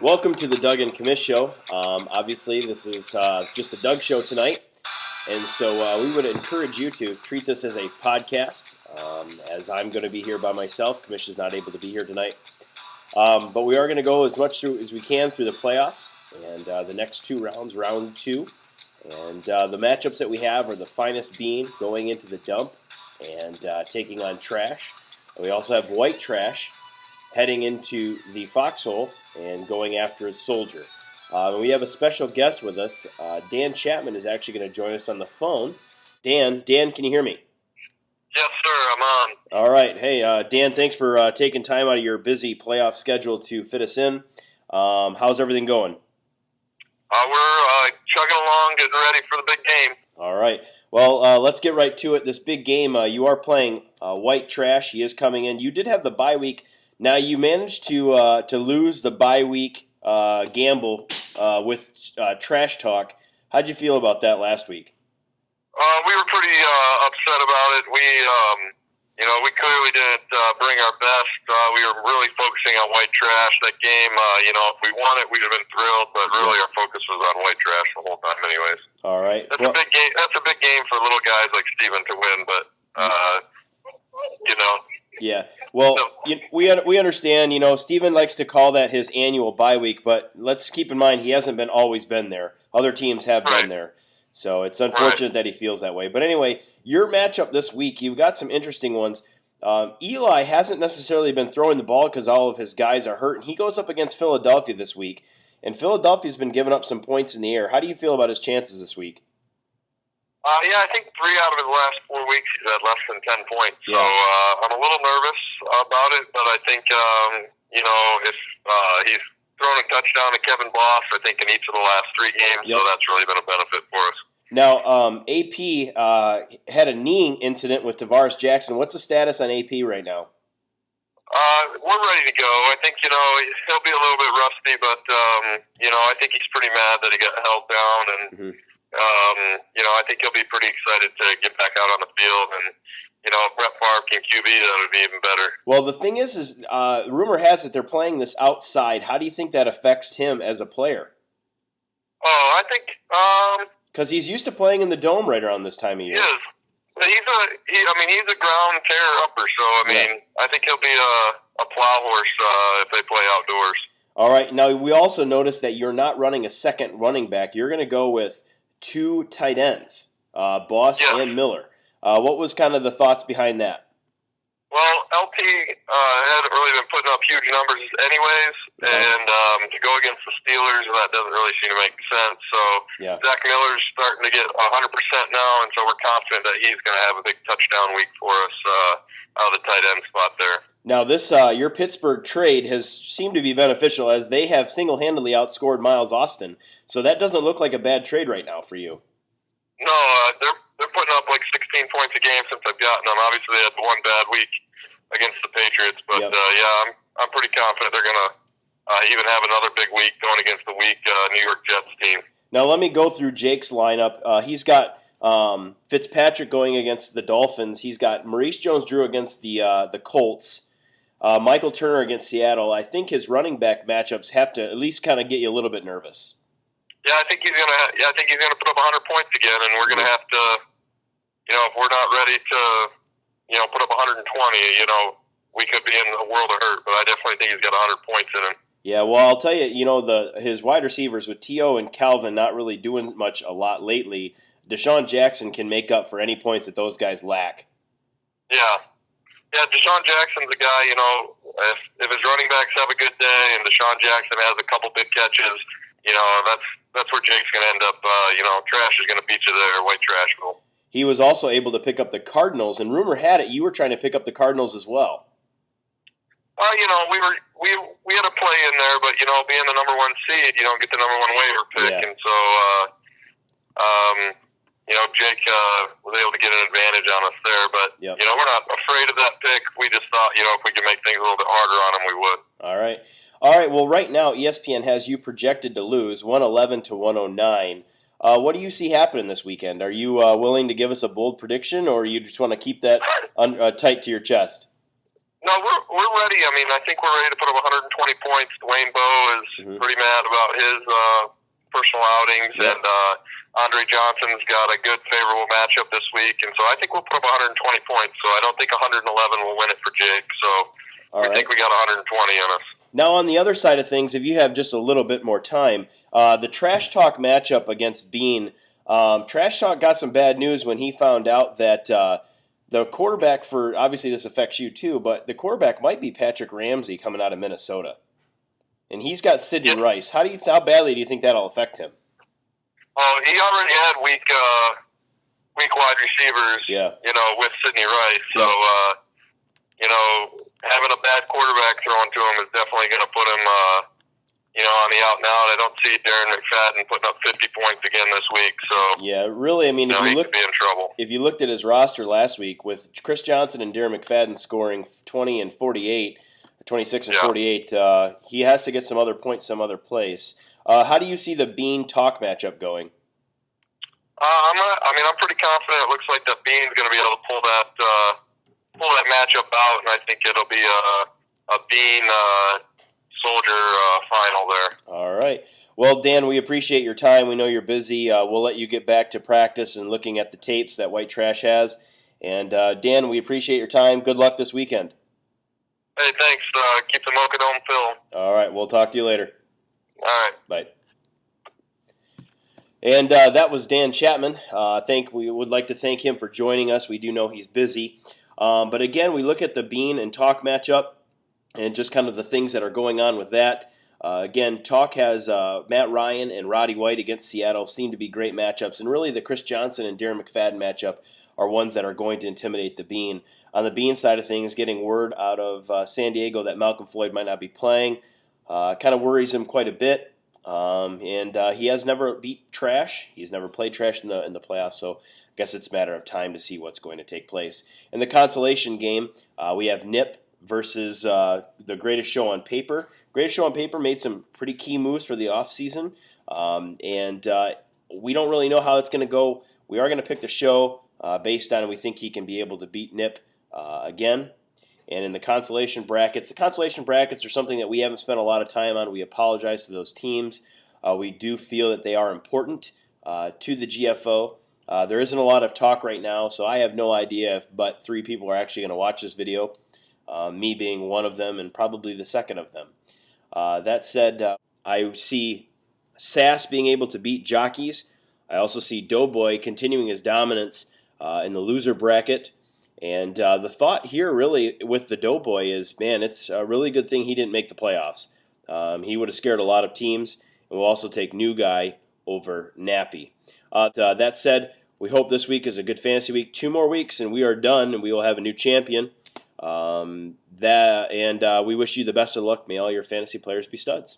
Welcome to the Doug and Commish Show. Obviously, this is just the Doug Show tonight, and so we would encourage you to treat this as a podcast, as I'm going to be here by myself. Commish is not able to be here tonight, but we are going to go as much through as we can through the playoffs and the next two rounds, round two, and the matchups that we have are the finest bean going into the dump and taking on trash. And we also have white trash heading into the foxhole and going after a soldier. We have a special guest with us. Dan Chapman is actually going to join us on the phone. Dan, can you hear me? Yes, sir, I'm on. All right. Hey, Dan, thanks for taking time out of your busy playoff schedule to fit us in. How's everything going? We're chugging along, getting ready for the big game. All right. Well, let's get right to it. This big game, you are playing White Trash. He is coming in. You did have the bye week. Now, you managed to lose the bye week gamble with Trash Talk. How'd you feel about that last week? We were pretty upset about it. We clearly didn't bring our best. We were really focusing on White Trash. That game, if we won it, we'd have been thrilled. But really, our focus was on White Trash the whole time, anyways. All right. That's a big game. That's a big game for little guys like Steven to win. But Yeah. Well, we understand. Steven likes to call that his annual bye week, but let's keep in mind he hasn't always been there. Other teams have been there. So it's unfortunate that he feels that way. But anyway, your matchup this week, you've got some interesting ones. Eli hasn't necessarily been throwing the ball because all of his guys are hurt, and he goes up against Philadelphia this week. And Philadelphia's been giving up some points in the air. How do you feel about his chances this week? I think 3 out of his last 4 weeks he's had less than 10 points. Yeah. So I'm a little nervous about it, but I think, if he's thrown a touchdown to Kevin Boss, I think, in each of the last 3 games, so that's really been a benefit for us. Now, AP had a kneeing incident with Tavares Jackson. What's the status on AP right now? We're ready to go. I think, he'll be a little bit rusty, but, I think he's pretty mad that he got held down, and I think he'll be pretty excited to get back out on the field. And, if Brett Favre can QB, that would be even better. Well, the thing is rumor has it they're playing this outside. How do you think that affects him as a player? Oh, I think because he's used to playing in the dome right around this time of year. He is. But he's a ground tear upper, so I think he'll be a plow horse if they play outdoors. All right. Now we also noticed that you're not running a second running back. You're going to go with 2 tight ends, Boss and Miller. What was kind of the thoughts behind that? Well, LT hadn't really been putting up huge numbers anyways, and to go against the Steelers, that doesn't really seem to make sense. So Zach Miller's starting to get 100% now, and so we're confident that he's going to have a big touchdown week for us out of the tight end spot there. Now, this your Pittsburgh trade has seemed to be beneficial as they have single-handedly outscored Miles Austin. So that doesn't look like a bad trade right now for you. No, they're putting up like 16 points a game since I've gotten them. Obviously, they had one bad week against the Patriots, but I'm pretty confident they're going to even have another big week going against the weak New York Jets team. Now, let me go through Jake's lineup. He's got Fitzpatrick going against the Dolphins. He's got Maurice Jones-Drew against the Colts. Michael Turner against Seattle. I think his running back matchups have to at least kind of get you a little bit nervous. Yeah, I think he's gonna put up 100 points again, and we're gonna have to, if we're not ready to, put up 120, we could be in a world of hurt. But I definitely think he's got 100 points in him. Yeah, well, I'll tell you, his wide receivers with T.O. and Calvin not really doing a lot lately. Deshaun Jackson can make up for any points that those guys lack. Yeah, Deshaun Jackson's a guy, if his running backs have a good day and Deshaun Jackson has a couple big catches, that's where Jake's going to end up. Trash is going to beat you there, White Trash will. He was also able to pick up the Cardinals, and rumor had it you were trying to pick up the Cardinals as well. We had a play in there, but being the number 1 seed, you don't get the number 1 waiver pick, and so Jake was able to get an advantage on us there. But we're not afraid of that pick. We just thought if we could make things a little bit harder on him, we would. All right. Well, right now ESPN has you projected to lose 111 to 109. What do you see happening this weekend? Are you willing to give us a bold prediction, or you just want to keep that tight to your chest? No, we're ready. I mean, I think we're ready to put up 120 points. Dwayne Bowe is pretty mad about his personal outings, and Andre Johnson's got a good, favorable matchup this week, and so I think we'll put up 120 points. So I don't think 111 will win it for Jake. So I think we got 120 on us. Now, on the other side of things, if you have just a little bit more time, the Trash Talk matchup against Bean, Trash Talk got some bad news when he found out that the quarterback for, obviously this affects you too, but the quarterback might be Patrick Ramsey coming out of Minnesota. And he's got Sidney Rice. How badly do you think that'll affect him? Oh, he already had weak wide receivers, with Sidney Rice. So, having a bad quarterback thrown to him is definitely going to put him, on the out and out. I don't see Darren McFadden putting up 50 points again this week. So yeah, really, I mean, he could be in trouble. If you looked at his roster last week with Chris Johnson and Darren McFadden scoring 20 and 48, 26 and 48, he has to get some other points some other place. How do you see the Bean Talk matchup going? I'm pretty confident. It looks like that Bean's going to be able to pull that matchup out, and I think it'll be a Bean Soldier final there. All right. Well, Dan, we appreciate your time. We know you're busy. We'll let you get back to practice and looking at the tapes that White Trash has. And Dan, we appreciate your time. Good luck this weekend. Hey, thanks. Keep the Mocha Dome filled. All right. We'll talk to you later. All right. Bye. And that was Dan Chapman. We would like to thank him for joining us. We do know he's busy. But again, we look at the Bean and Talk matchup and just kind of the things that are going on with that. Again, Talk has Matt Ryan and Roddy White against Seattle. Seem to be great matchups. And really the Chris Johnson and Darren McFadden matchup are ones that are going to intimidate the Bean. On the Bean side of things, getting word out of San Diego that Malcolm Floyd might not be playing kind of worries him quite a bit. And he has never beat Trash. He's never played Trash in the playoffs, so I guess it's a matter of time to see what's going to take place. In the consolation game, we have Nip versus the Greatest Show on Paper. Greatest Show on Paper made some pretty key moves for the offseason, and we don't really know how it's going to go. We are going to pick the show based on we think he can be able to beat Nip again. And in the consolation brackets are something that we haven't spent a lot of time on. We apologize to those teams. We do feel that they are important to the GFO. There isn't a lot of talk right now, so I have no idea if but 3 people are actually going to watch this video, me being one of them and probably the second of them. That said, I see Sass being able to beat Jockeys. I also see Doughboy continuing his dominance in the loser bracket. And the thought here really with the Doughboy is, man, it's a really good thing he didn't make the playoffs. He would have scared a lot of teams, and we'll also take New Guy over Nappy. That said, we hope this week is a good fantasy week. 2 more weeks, and we are done, and we will have a new champion. We wish you the best of luck. May all your fantasy players be studs.